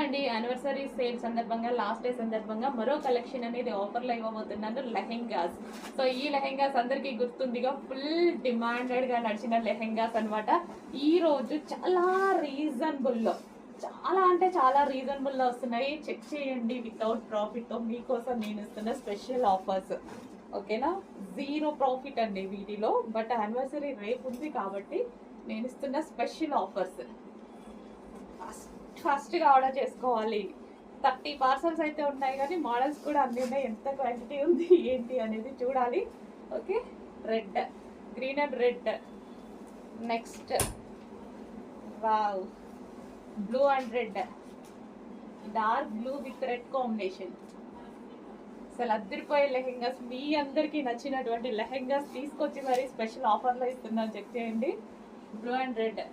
అండి, anniversary sale సందర్భంగా last day సందర్భంగా మరో కలెక్షన్ అనేది ఆఫర్లో ఇవ్వబోతున్నాను, లెహెంగాస్. సో ఈ లెహెంగాస్ అందరికీ గుర్తుందిగా, ఫుల్ డిమాండెడ్గా నడిచిన లెహెంగాస్ అనమాట. ఈ రోజు చాలా రీజనబుల్లో, చాలా అంటే చాలా రీజనబుల్లో వస్తున్నాయి. చెక్ చేయండి. వితౌట్ ప్రాఫిట్తో మీకోసం నేను ఇస్తున్న స్పెషల్ ఆఫర్స్. ఓకేనా, జీరో ప్రాఫిట్ అండి వీటిలో. బట్ యానివర్సరీ రేపు ఉంది కాబట్టి నేను ఇస్తున్న స్పెషల్ ఆఫర్స్. ఫస్ట్గా ఆర్డర్ చేసుకోవాలి. 30 పార్సల్స్ అయితే ఉన్నాయి, కానీ మోడల్స్ కూడా అన్నీ ఉన్నాయి. ఎంత క్వాంటిటీ ఉంది ఏంటి అనేది చూడాలి. Okay, red, green and red. Next wow, blue and red, dark blue with red combination. అసలు అద్దరిపోయే లెహెంగాస్, మీ అందరికీ నచ్చినటువంటి లెహెంగాస్ తీసుకొచ్చి మరి స్పెషల్ ఆఫర్లో ఇస్తున్నాను. చెక్ చేయండి. Blue and red.